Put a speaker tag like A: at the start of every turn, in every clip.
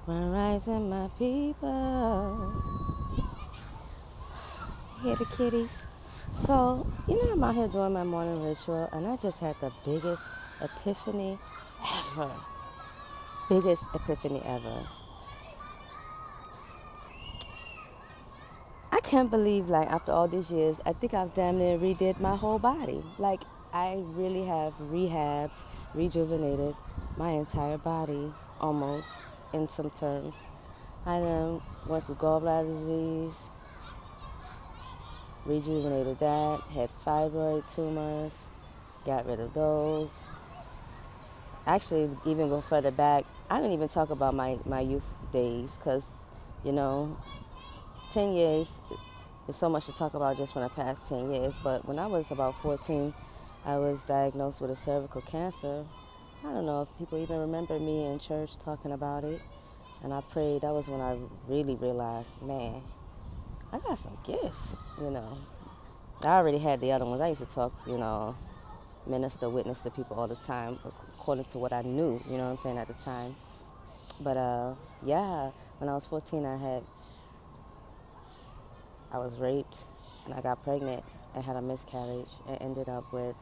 A: Run rising, my people. Hear the kitties. So, I'm out here doing my morning ritual, and I just had the biggest epiphany ever. Biggest epiphany ever. I can't believe, like, after all these years, I think I've damn near redid my whole body. Like, I really have rehabbed, rejuvenated my entire body, almost, in some terms. I went through gallbladder disease, rejuvenated that, had fibroid tumors, got rid of those. Actually, even go further back, I didn't even talk about my youth days because, you know, 10 years is so much to talk about just from the past 10 years. But when I was about 14, I was diagnosed with a cervical cancer. I don't know if people even remember me in church talking about it. And I prayed. That was when I really realized, man, I got some gifts. I already had the other ones. I used to talk, minister, witness to people all the time, according to what I knew, you know what I'm saying, at the time. But yeah, when I was 14, I was raped and I got pregnant and had a miscarriage and ended up with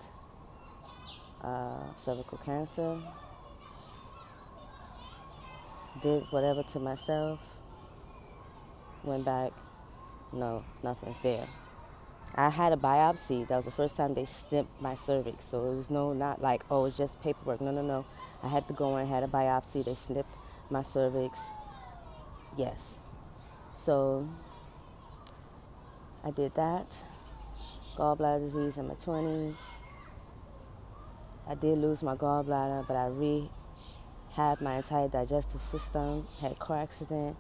A: cervical cancer. Did whatever to myself, went back, no, nothing's there. I had a biopsy. That was the first time they snipped my cervix. So it was not like, oh, it's just paperwork. No, no, no. I had to go in, had a biopsy. They snipped my cervix. Yes. So I did that. Gallbladder disease in my 20s. I did lose my gallbladder, but I rehabbed my entire digestive system. Had a car accident,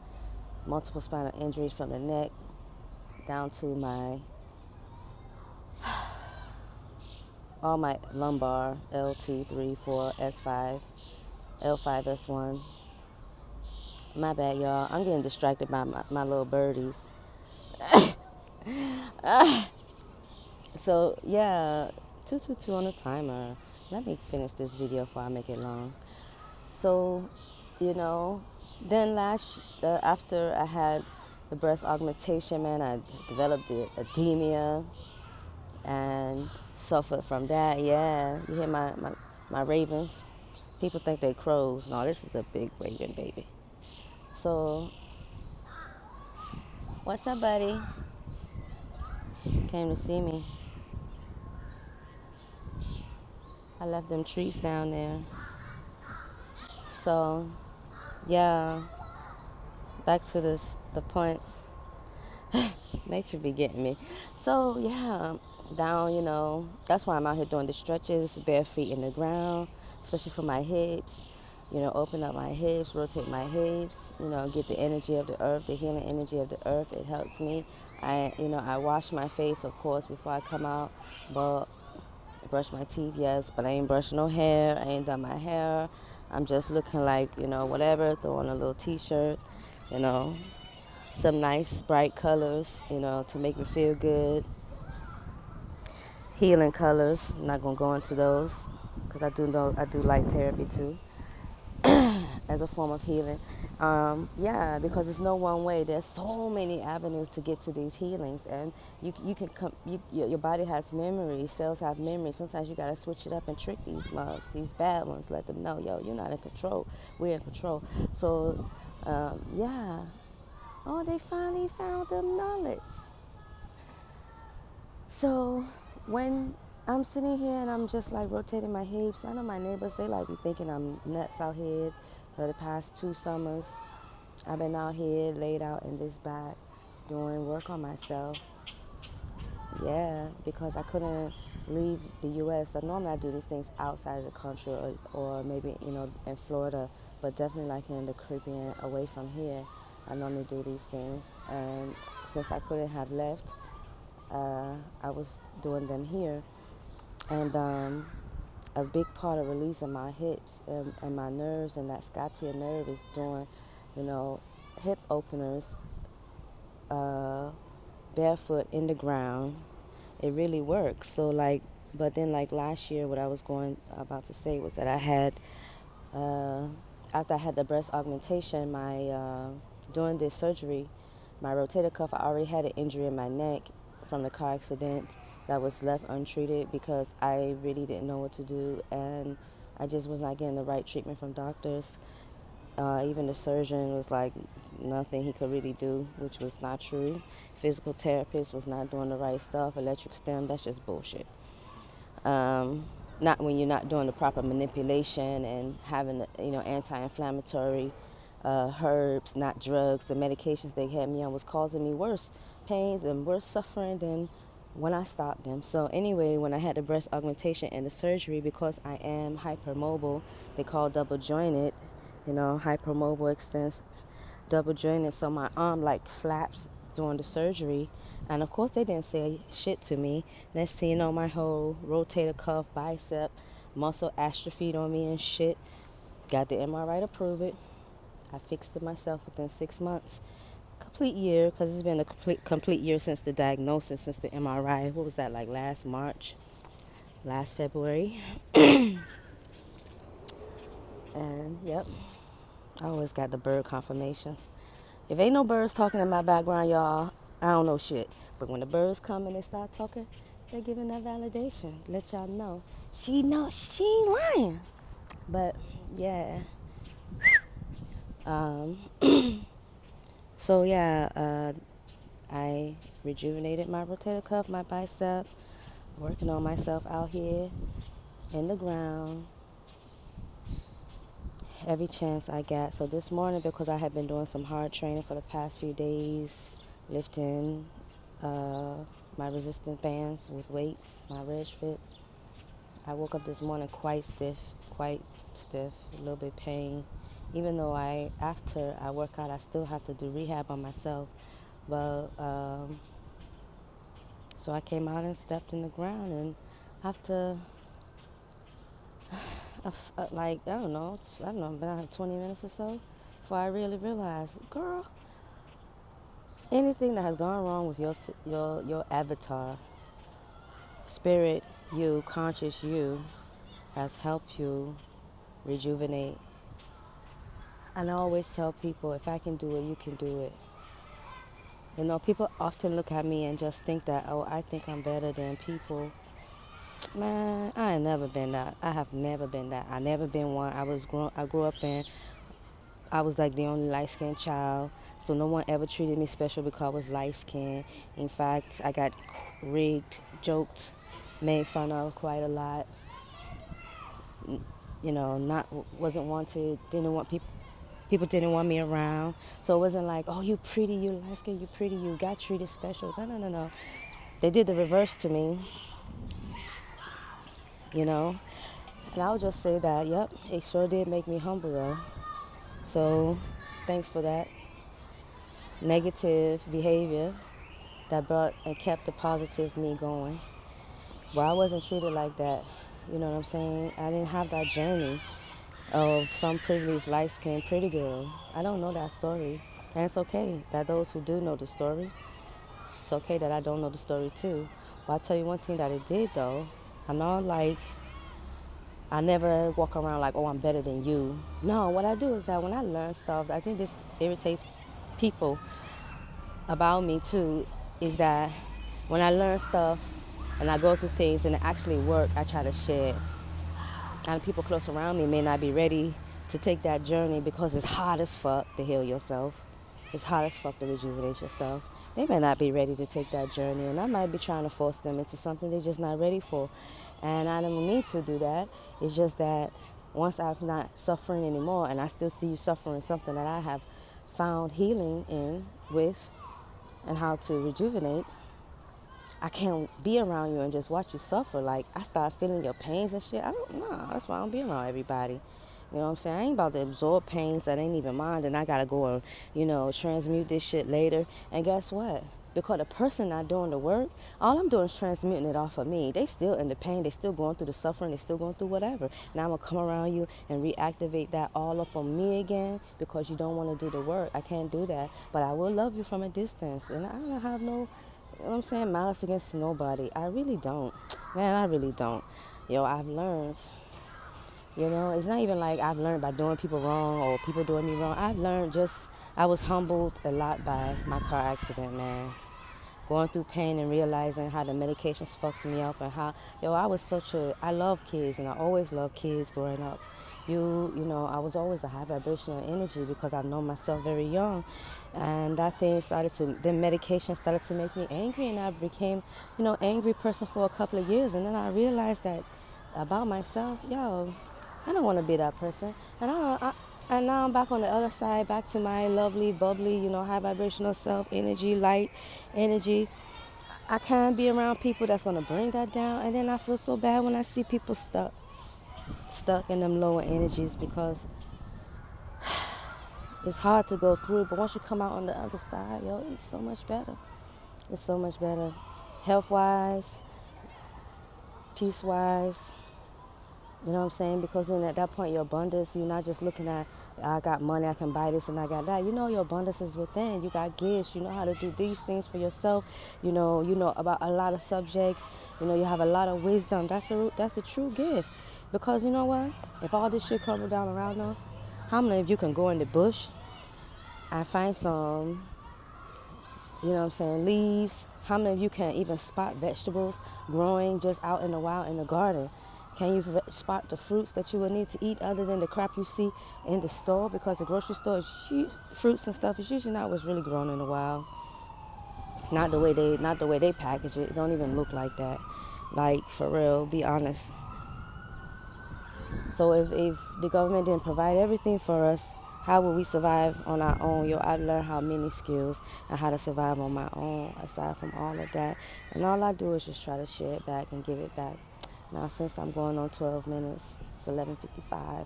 A: multiple spinal injuries from the neck down to all my lumbar, L2, 3, 4, S5, L5, S1. My bad, y'all. I'm getting distracted by my little birdies. So, yeah, 222 on the timer. Let me finish this video before I make it long. So, you know, then after I had the breast augmentation, man, I developed the edema and suffered from that. Yeah, you hear my ravens? People think they crows. No, this is a big raven, baby. So, what's up, buddy? Came to see me. I left them treats down there. So, yeah, back to the point. Nature be getting me. So, yeah, that's why I'm out here doing the stretches, bare feet in the ground, especially for my hips. Open up my hips, rotate my hips, get the energy of the earth, the healing energy of the earth. It helps me. I wash my face, of course, before I come out, but brush my teeth, yes, but I ain't brushing no hair. I ain't done my hair. I'm just looking like, whatever, throw on a little t-shirt, you know, some nice bright colors, to make me feel good. Healing colors. I'm not going to go into those because I do know I do light therapy too as a form of healing. Yeah, because it's no one way. There's so many avenues to get to these healings, and you can come. Your body has memory. Cells have memory. Sometimes you gotta switch it up and trick these mugs, these bad ones. Let them know, yo, you're not in control. We're in control. So, yeah. Oh, they finally found them nullets. So when I'm sitting here and I'm just like rotating my hips, I know my neighbors, they like be thinking I'm nuts out here. For the past 2 summers, I've been out here laid out in this back doing work on myself. Yeah, because I couldn't leave the U.S. So normally I do these things outside of the country or maybe, in Florida, but definitely like in the Caribbean, away from here. I normally do these things. And since I couldn't have left, I was doing them here. And a big part of releasing my hips and my nerves and that sciatic nerve is doing, hip openers, barefoot in the ground. It really works. So but then like last year, what I was about to say was that uh, after I had the breast augmentation, during this surgery, my rotator cuff, I already had an injury in my neck from the car accident that was left untreated because I really didn't know what to do, and I just was not getting the right treatment from doctors. Even the surgeon was like, nothing he could really do, which was not true. Physical therapist was not doing the right stuff. Electric stim, that's just bullshit. Not when you're not doing the proper manipulation and having the, anti-inflammatory herbs, not drugs. The medications they had me on was causing me worse pains and worse suffering than when I stopped them. So anyway, when I had the breast augmentation and the surgery, because I am hypermobile, they call double jointed, hypermobile extends double jointed. So my arm like flaps during the surgery. And of course, they didn't say shit to me. Next thing you know, my whole rotator cuff, bicep, muscle atrophied on me and shit. Got the MRI to prove it. I fixed it myself within 6 months. Complete year, because it's been a complete year since the diagnosis, since the MRI. What was that, like last March, last February? And yep, I always got the bird confirmations. If ain't no birds talking in my background, y'all, I don't know shit. But when the birds come and they start talking, they're giving that validation. Let y'all know. She ain't lying. But yeah. Um, so yeah, I rejuvenated my rotator cuff, my bicep, working on myself out here in the ground every chance I got. So this morning, because I had been doing some hard training for the past few days, lifting my resistance bands with weights, my Reg Fit, I woke up this morning quite stiff, a little bit pain. Even though after I work out, I still have to do rehab on myself. But so I came out and stepped in the ground, and after like I don't know, been out 20 minutes or so, before I really realized, girl, anything that has gone wrong with your avatar, spirit, you, conscious you, has helped you rejuvenate. And I always tell people, if I can do it, you can do it. People often look at me and just think that, oh, I think I'm better than people. Man, I ain't never been that. I have never been that. I never been one. I grew up in, I was like the only light-skinned child, so no one ever treated me special because I was light-skinned. In fact, I got rigged, joked, made fun of quite a lot. Wasn't wanted, didn't want people didn't want me around. So it wasn't like, oh, you pretty, you light-skinned, you pretty, you got treated special. No. They did the reverse to me, And I would just say that, yep, it sure did make me humble, though. So thanks for that negative behavior that brought and kept the positive me going. Well, I wasn't treated like that. You know what I'm saying? I didn't have that journey of some privileged, light-skinned, pretty girl. I don't know that story. And it's okay that those who do know the story, it's okay that I don't know the story too. But I'll tell you one thing that it did, though. I never walk around like, oh, I'm better than you. No, what I do is that when I learn stuff, I think this irritates people about me too, is that when I learn stuff and I go through things and it actually work, I try to share it. And people close around me may not be ready to take that journey because it's hard as fuck to heal yourself. It's hard as fuck to rejuvenate yourself. They may not be ready to take that journey, and I might be trying to force them into something they're just not ready for. And I don't mean to do that. It's just that once I'm not suffering anymore, and I still see you suffering something that I have found healing in with and how to rejuvenate, I can't be around you and just watch you suffer. Like, I start feeling your pains and shit. That's why I don't be around everybody. You know what I'm saying? I ain't about to absorb pains that ain't even mine, and I gotta go and, transmute this shit later. And guess what? Because the person not doing the work, all I'm doing is transmuting it off of me. They still in the pain, they still going through the suffering, they still going through whatever. Now I'm gonna come around you and reactivate that all up on me again because you don't want to do the work. I can't do that. But I will love you from a distance. And I don't have no, you know what I'm saying, malice against nobody. I really don't. Man, I really don't. I've learned You know, it's not even like I've learned by doing people wrong or people doing me wrong. I've learned just, I was humbled a lot by my car accident, man. Going through pain and realizing how the medications fucked me up and how, I was I love kids and I always loved kids growing up. I was always a high vibrational energy because I've known myself very young. And the medication started to make me angry and I became, angry person for a couple of years. And then I realized that about myself, I don't want to be that person. And now I'm back on the other side, back to my lovely, bubbly, high vibrational self, energy, light energy. I can't be around people that's going to bring that down. And then I feel so bad when I see people stuck in them lower energies because it's hard to go through. But once you come out on the other side, it's so much better. It's so much better. Health-wise, peace-wise. You know what I'm saying? Because then at that point, your abundance, you're not just looking at, I got money, I can buy this and I got that. Your abundance is within. You got gifts. You know how to do these things for yourself. You know about a lot of subjects. You have a lot of wisdom. That's the true gift. Because you know what? If all this shit crumble down around us, how many of you can go in the bush and find some, leaves? How many of you can even spot vegetables growing just out in the wild in the garden? Can you spot the fruits that you would need to eat other than the crap you see in the store? Because the grocery store, fruits and stuff is usually not what's really grown in the wild. Not the way they package it. It don't even look like that. Like, for real, be honest. So if the government didn't provide everything for us, how will we survive on our own? I've learned how many skills and how to survive on my own aside from all of that. And all I do is just try to share it back and give it back. Now, since I'm going on 12 minutes, it's 11:55,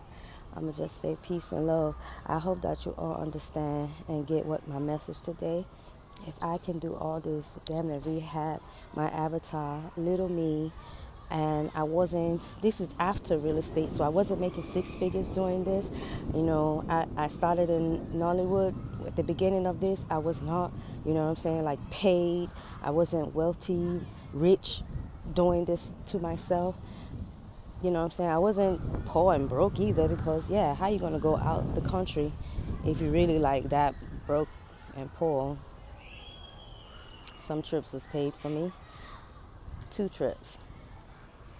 A: I'm going to just say peace and love. I hope that you all understand and get what my message today. If I can do all this, damn near rehab my avatar, little me, and this is after real estate, so I wasn't making six figures doing this. I started in Nollywood. At the beginning of this, I was not, like paid. I wasn't wealthy, rich, doing this to myself. I wasn't poor and broke either because, how you going to go out the country if you really like that broke and poor? Some trips was paid for me. 2 trips.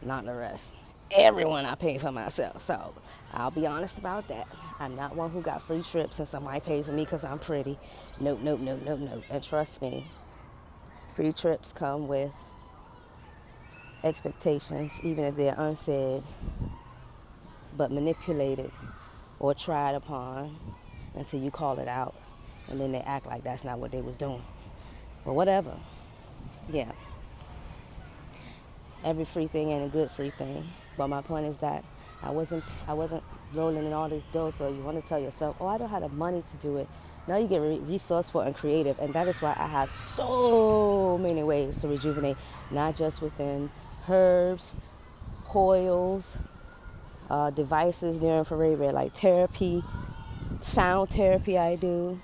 A: Not the rest. Everyone I paid for myself. So I'll be honest about that. I'm not one who got free trips and somebody paid for me because I'm pretty. Nope. And trust me, free trips come with expectations, even if they're unsaid, but manipulated or tried upon until you call it out. And then they act like that's not what they was doing. But whatever. Yeah. Every free thing ain't a good free thing. But my point is that I wasn't rolling in all this dough, so you want to tell yourself, I don't have the money to do it. Now you get resourceful and creative, and that is why I have so many ways to rejuvenate, not just within herbs, oils, devices, near infrared red light therapy, sound therapy I do,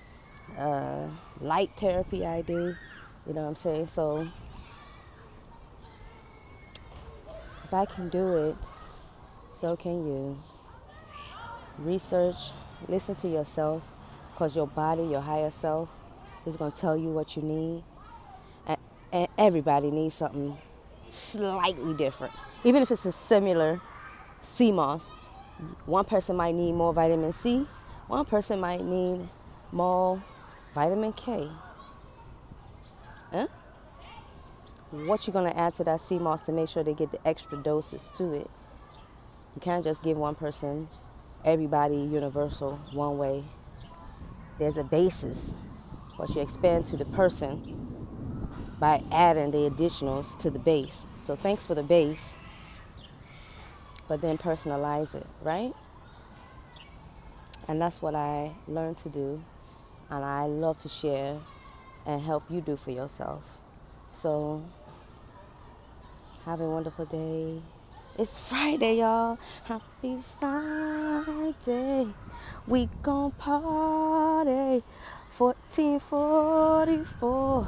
A: light therapy I do, you know what I'm saying? So if I can do it, so can you. Research, listen to yourself, because your body, your higher self, is going to tell you what you need. And everybody needs something slightly different. Even if it's a similar CMOS, one person might need more vitamin C, one person might need more vitamin K. Huh? What you going to add to that CMOS to make sure they get the extra doses to it? You can't just give one person, everybody universal, one way. There's a basis. What you expand to the person by adding the additionals to the base. So thanks for the base, but then personalize it, right? And that's what I learned to do, and I love to share and help you do for yourself. So have a wonderful day. It's Friday, y'all. Happy Friday. We gon' party. 1444.